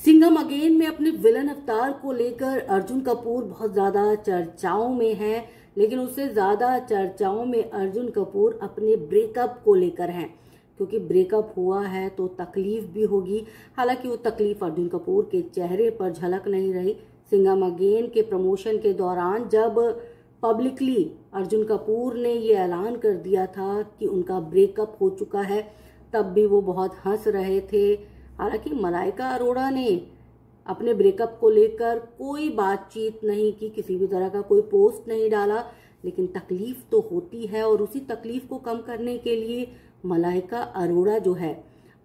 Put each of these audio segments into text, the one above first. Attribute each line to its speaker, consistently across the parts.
Speaker 1: Singham again में अपने villain अवतार को लेकर अर्जुन कपूर बहुत ज्यादा चर्चाओं में है, लेकिन उससे ज्यादा चर्चाओं में अर्जुन कपूर अपने ब्रेकअप को लेकर हैं, क्योंकि ब्रेकअप हुआ है तो तकलीफ भी होगी। हालांकि वो तकलीफ अर्जुन कपूर के चेहरे पर झलक नहीं रही। सिंघम अगेन के प्रमोशन के दौरान जब पब्लिकली अर्जुन कपूर ने ये ऐलान कर दिया था कि उनका ब्रेकअप हो चुका है, तब भी वो बहुत हंस रहे थे। हालांकि मलाइका अरोड़ा ने अपने ब्रेकअप को लेकर कोई बातचीत नहीं की, किसी भी तरह का कोई पोस्ट नहीं डाला, लेकिन तकलीफ तो होती है और उसी तकलीफ को कम करने के लिए मलाइका अरोड़ा जो है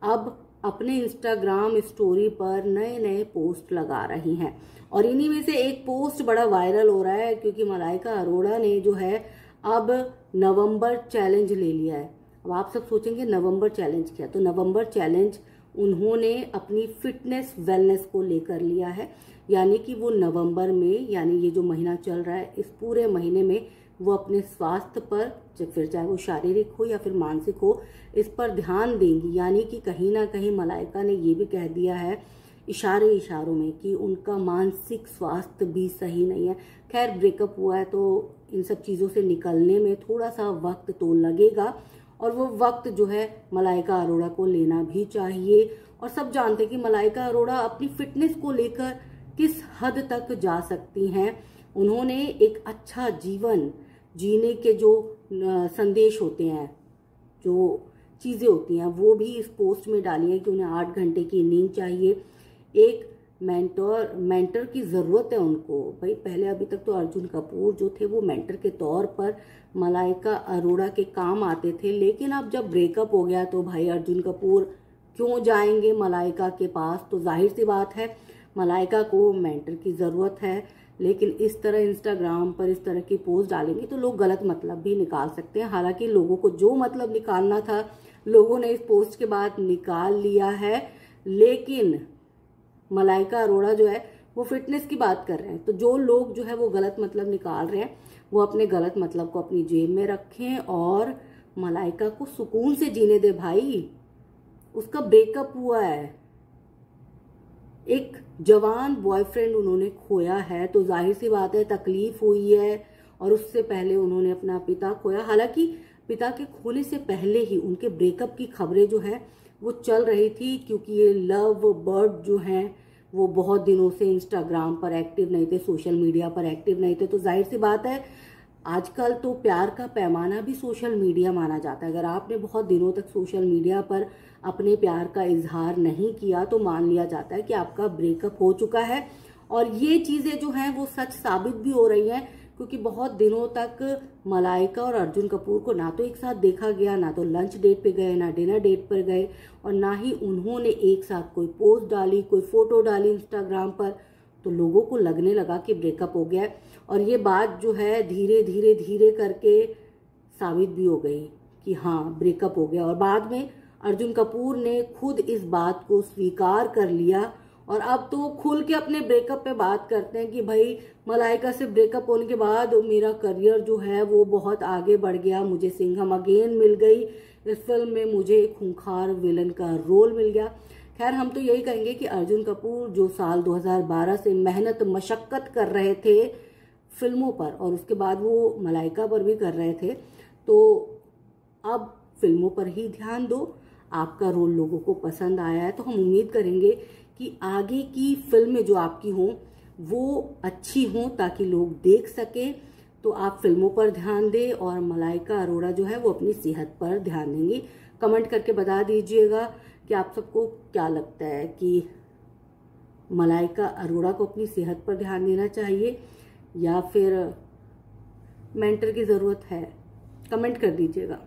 Speaker 1: अब अपने इंस्टाग्राम स्टोरी पर नए नए पोस्ट लगा रही हैं। और इन्हीं में से एक पोस्ट बड़ा वायरल हो रहा है, क्योंकि मलाइका अरोड़ा ने जो है अब नवंबर चैलेंज ले लिया है। अब आप सब सोचेंगे नवंबर चैलेंज क्या, तो नवंबर चैलेंज उन्होंने अपनी फिटनेस वेलनेस को लेकर लिया है। यानी कि वो नवंबर में, यानी ये जो महीना चल रहा है, इस पूरे महीने में वो अपने स्वास्थ्य पर, फिर चाहे वो शारीरिक हो या फिर मानसिक हो, इस पर ध्यान देंगी। यानी कि कहीं ना कहीं मलाइका ने ये भी कह दिया है इशारों में कि उनका मानसिक स्वास्थ्य भी सही नहीं है। खैर, ब्रेकअप हुआ है तो इन सब चीज़ों से निकलने में थोड़ा सा वक्त तो लगेगा, और वो वक्त जो है मलाइका अरोड़ा को लेना भी चाहिए। और सब जानते हैं कि मलाइका अरोड़ा अपनी फिटनेस को लेकर किस हद तक जा सकती हैं। उन्होंने एक अच्छा जीवन जीने के जो संदेश होते हैं, जो चीज़ें होती हैं, वो भी इस पोस्ट में डाली है कि उन्हें 8 घंटे की नींद चाहिए, एक मेंटर की ज़रूरत है उनको। भाई पहले अभी तक तो अर्जुन कपूर जो थे वो मेंटर के तौर पर मलाइका अरोड़ा के काम आते थे, लेकिन अब जब ब्रेकअप हो गया तो भाई अर्जुन कपूर क्यों जाएंगे मलाइका के पास। तो जाहिर सी बात है मलाइका को मेंटर की ज़रूरत है, लेकिन इस तरह इंस्टाग्राम पर इस तरह की पोस्ट डालेंगे तो लोग गलत मतलब भी निकाल सकते हैं। हालांकि लोगों को जो मतलब निकालना था लोगों ने इस पोस्ट के बाद निकाल लिया है, लेकिन मलाइका अरोड़ा जो है वो फिटनेस की बात कर रहे हैं। तो जो लोग जो है वो गलत मतलब निकाल रहे हैं, वो अपने गलत मतलब को अपनी जेब में रखें और मलाइका को सुकून से जीने दे। भाई उसका ब्रेकअप हुआ है, एक जवान बॉयफ्रेंड उन्होंने खोया है, तो जाहिर सी बात है तकलीफ हुई है। और उससे पहले उन्होंने अपना पिता खोया। हालांकि पिता के खोने से पहले ही उनके ब्रेकअप की खबरें जो है वो चल रही थी, क्योंकि ये लव बर्ड जो हैं वो बहुत दिनों से इंस्टाग्राम पर एक्टिव नहीं थे, सोशल मीडिया पर एक्टिव नहीं थे। तो जाहिर सी बात है आजकल तो प्यार का पैमाना भी सोशल मीडिया माना जाता है। अगर आपने बहुत दिनों तक सोशल मीडिया पर अपने प्यार का इजहार नहीं किया तो मान लिया जाता है कि आपका ब्रेकअप हो चुका है। और ये चीज़ें जो हैं वो सच साबित भी हो रही हैं, क्योंकि बहुत दिनों तक मलाइका और अर्जुन कपूर को ना तो एक साथ देखा गया, ना तो लंच डेट पे गए, ना डिनर डेट पर गए, और ना ही उन्होंने एक साथ कोई पोस्ट डाली, कोई फोटो डाली इंस्टाग्राम पर। तो लोगों को लगने लगा कि ब्रेकअप हो गया है, और ये बात जो है धीरे धीरे धीरे करके साबित भी हो गई कि हाँ ब्रेकअप हो गया। और बाद में अर्जुन कपूर ने खुद इस बात को स्वीकार कर लिया, और अब तो खुल के अपने ब्रेकअप पे बात करते हैं कि भाई मलाइका से ब्रेकअप होने के बाद मेरा करियर जो है वो बहुत आगे बढ़ गया, मुझे सिंघम अगेन मिल गई, इस फिल्म में मुझे एक खूंखार विलन का रोल मिल गया। खैर, हम तो यही कहेंगे कि अर्जुन कपूर जो साल 2012 से मेहनत मशक्कत कर रहे थे फिल्मों पर, और उसके बाद वो मलाइका पर भी कर रहे थे, तो अब फिल्मों पर ही ध्यान दो। आपका रोल लोगों को पसंद आया है तो हम उम्मीद करेंगे कि आगे की फिल्में जो आपकी हों वो अच्छी हों, ताकि लोग देख सकें। तो आप फिल्मों पर ध्यान दें, और मलाइका अरोड़ा जो है वो अपनी सेहत पर ध्यान देंगी। कमेंट करके बता दीजिएगा कि आप सबको क्या लगता है कि मलाइका अरोड़ा को अपनी सेहत पर ध्यान देना चाहिए या फिर मेंटर की ज़रूरत है। कमेंट कर दीजिएगा।